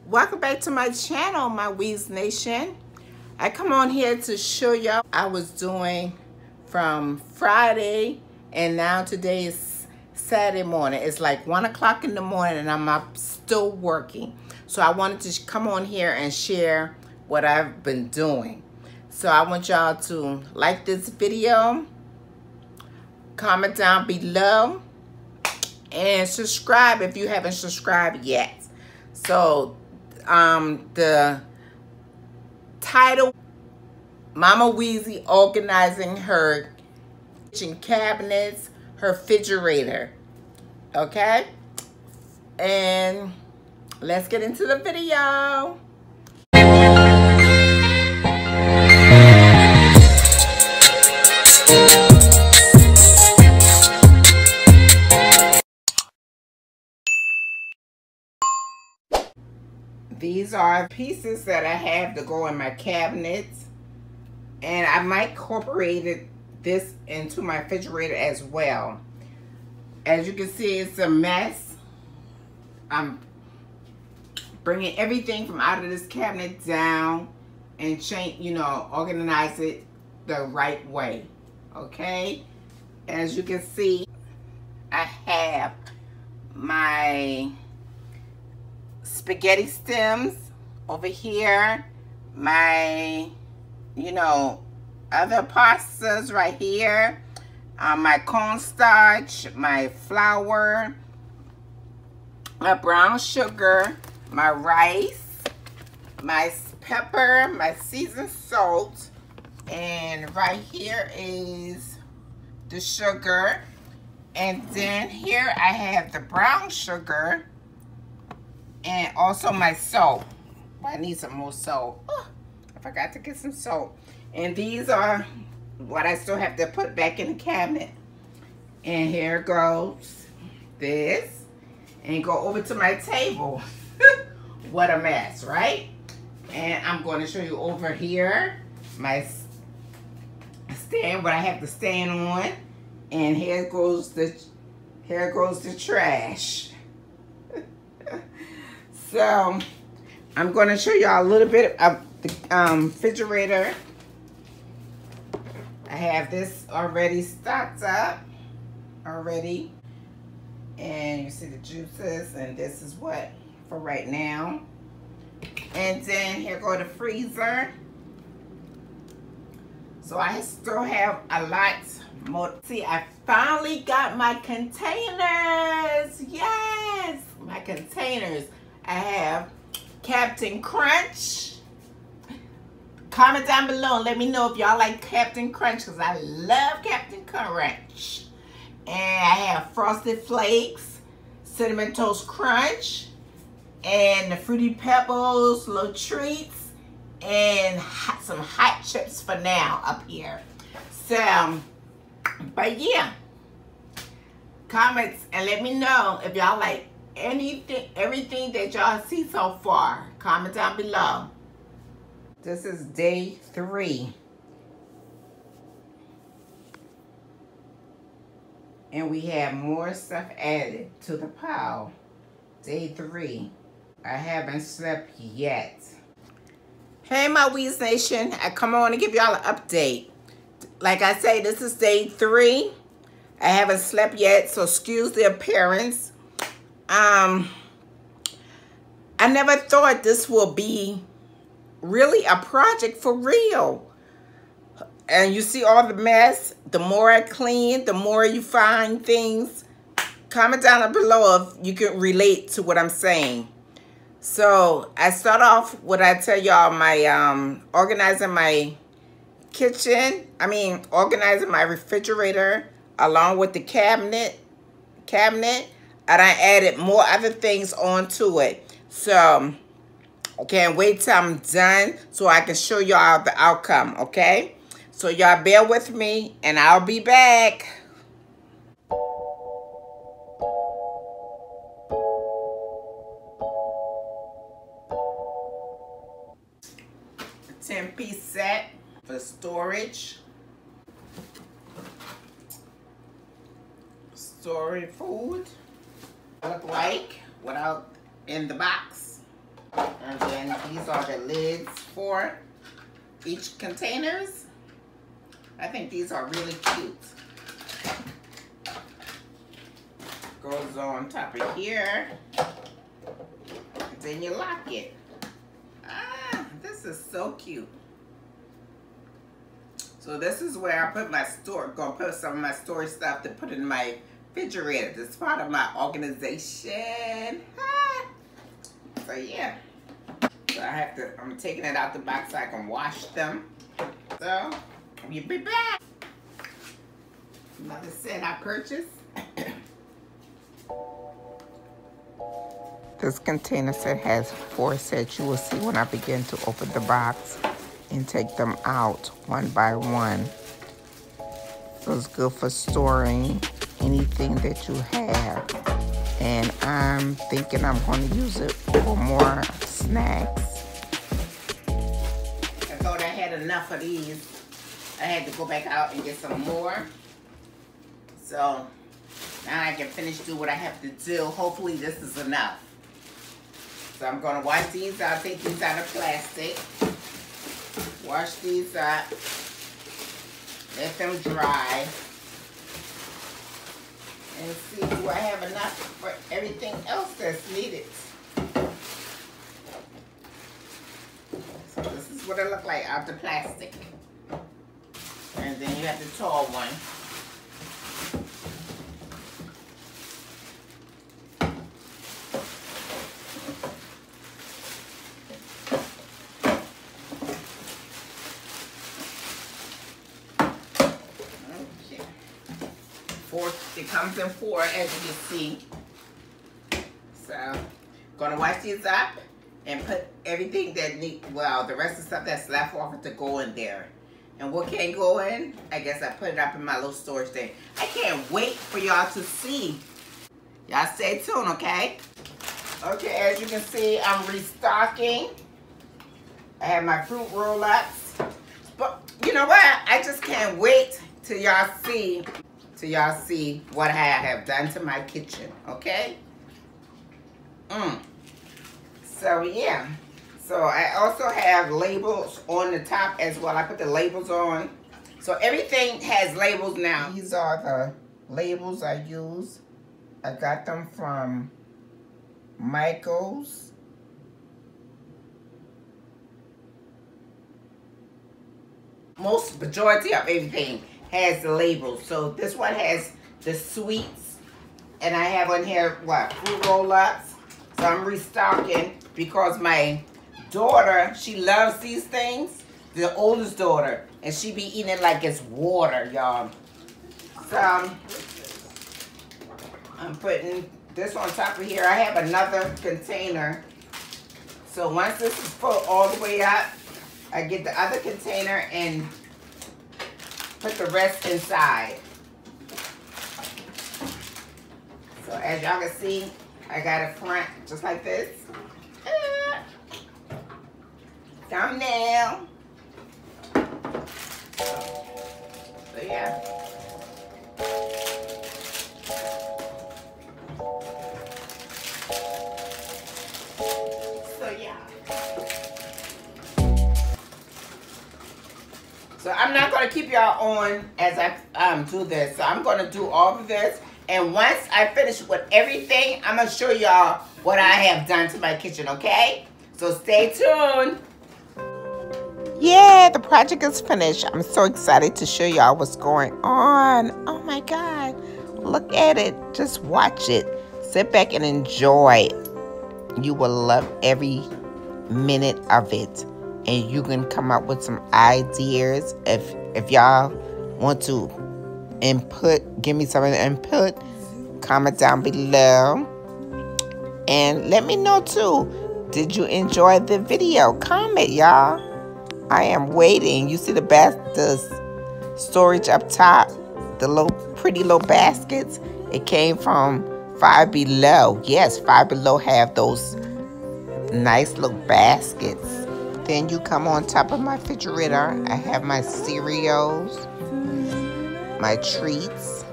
Welcome back to my channel, my Weesie Nation. I come on here to show y'all I was doing from Friday, and now today is Saturday morning. It's like 1 o'clock in the morning and I'm up still working. So I wanted to come on here and share what I've been doing. So I want y'all to like this video, comment down below, and subscribe if you haven't subscribed yet. So the title, Mama Weesie organizing her kitchen cabinets, her refrigerator. Okay? And let's get into the video. These are pieces that I have to go in my cabinets, and I might incorporate this into my refrigerator as well. As you can see, it's a mess. I'm bringing everything from out of this cabinet down and organize it the right way. Okay, as you can see, I have my spaghetti stems over here, my other pastas right here, my cornstarch, my flour, my brown sugar, my rice, my pepper, my seasoned salt, and right here is the sugar. And then here I have the brown sugar and also my salt. I need some more salt. Oh, I forgot to get some salt. And these are what I still have to put back in the cabinet. And here goes this. And go over to my table. What a mess, right? And I'm going to show you over here my stand, what I have to stand on. And here goes the trash. So I'm going to show y'all a little bit of the refrigerator. I have this already stocked up already, and you see the juices, and this is what for right now. And then here go the freezer. So I still have a lot more. See, I finally got my containers. Yes, my containers. I have Captain Crunch. Comment down below and let me know if y'all like Captain Crunch, because I love Captain Crunch. And I have Frosted Flakes, Cinnamon Toast Crunch, and the Fruity Pebbles, little treats, and some hot chips for now up here. So, but yeah, comments and let me know if y'all like everything that y'all see so far. Comment down below. This is day 3. And we have more stuff added to the pile. Day 3. I haven't slept yet. Hey, my Weesie Nation. I come on to give y'all an update. Like I say, this is day 3. I haven't slept yet, so excuse the appearance. I never thought this will be really a project for real. And you see all the mess. The more I clean, the more you find things. Comment down below if you can relate to what I'm saying. So I start off with, I tell y'all, my organizing my kitchen. Organizing my refrigerator along with the cabinet. And I added more other things onto it. So I can't wait till I'm done so I can show y'all the outcome, okay? So y'all bear with me and I'll be back. 10-piece set for storage. Storing food. Look like without in the box. And then these are the lids for each containers. I think these are really cute. Goes on top of here. And then you lock it. Ah, this is so cute. So this is where I put my gonna put some of my storage stuff to put in my refrigerator. This is part of my organization. Ah. So yeah. So I'm taking it out the box so I can wash them. So, we'll be back. Another set I purchased. This container set has 4 sets. You will see when I begin to open the box and take them out one by one. So it's good for storing anything that you have. And I'm thinking I'm going to use it for more snacks. I thought I had enough of these. I had to go back out and get some more. So now I can finish do what I have to do. Hopefully this is enough. So I'm going to wash these out, take these out of plastic. Wash these out. Let them dry. And see, do I have enough for everything else that's needed? So this is what it looks like out the plastic. And then you have the tall one. It comes in 4, as you can see. So, gonna wash these up and put everything that the rest of the stuff that's left off to go in there. And what can't go in, I guess I put it up in my little storage thing. I can't wait for y'all to see. Y'all stay tuned, okay? Okay, as you can see, I'm restocking. I have my fruit roll-ups. But you know what? I just can't wait till y'all see. So y'all see what I have done to my kitchen, okay? So yeah. So I also have labels on the top as well. I put the labels on. So everything has labels now. These are the labels I use. I got them from Michael's. Majority of everything has the labels. So this one has the sweets, and I have on here what, fruit roll-ups. So I'm restocking because my daughter, she loves these things, the oldest daughter, and she be eating it like it's water, y'all. So I'm putting this on top of here. I have another container. So once this is full all the way up, I get the other container and put the rest inside. So as y'all can see, I got a front just like this. Thumbnail. So yeah. So yeah. So I'm not going to keep y'all on as I do this. So I'm going to do all of this. And once I finish with everything, I'm going to show y'all what I have done to my kitchen, okay? So stay tuned. Yeah, the project is finished. I'm so excited to show y'all what's going on. Oh my God. Look at it. Just watch it. Sit back and enjoy. You will love every minute of it. And you can come up with some ideas. If y'all want to input, give me some input, comment down below. And let me know too. Did you enjoy the video? Comment, y'all. I am waiting. You see the storage up top, the pretty little baskets. It came from Five Below. Yes, Five Below have those nice little baskets. Then you come on top of my refrigerator. I have my cereals, my treats,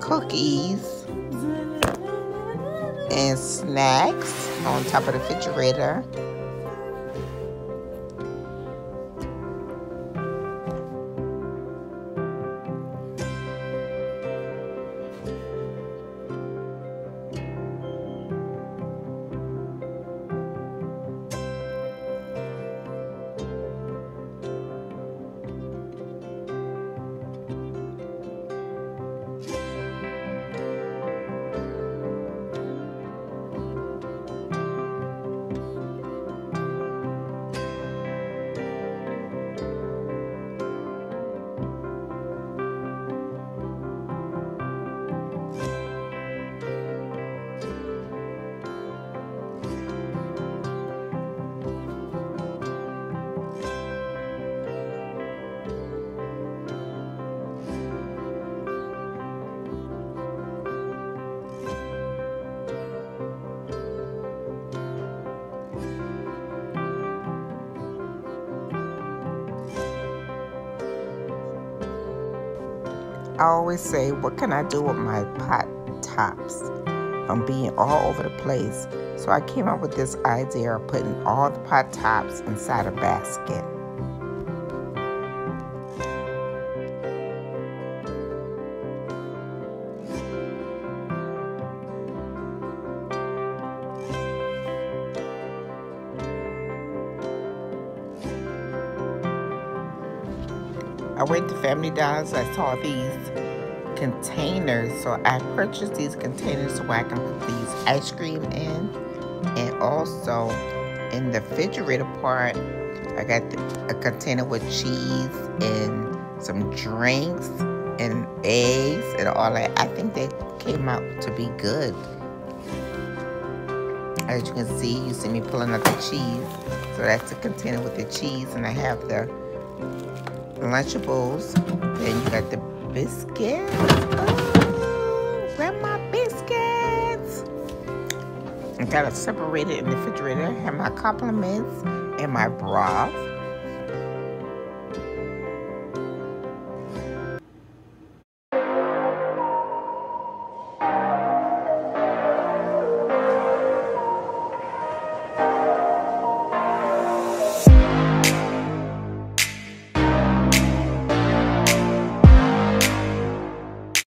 cookies, and snacks. on top of the refrigerator. I always say, what can I do with my pot tops from being all over the place? So I came up with this idea of putting all the pot tops inside a basket. I went to Family Dollars. I saw these containers, so I purchased these containers so I can put these ice cream in, and also in the refrigerator part I got a container with cheese and some drinks and eggs and all that. I think they came out to be good. As you can see, you see me pulling out the cheese, so that's the container with the cheese, and I have the Lunchables. Then you got the biscuits. Oh, grandma biscuits. I got it separated in the refrigerator. I have my compliments and my broth.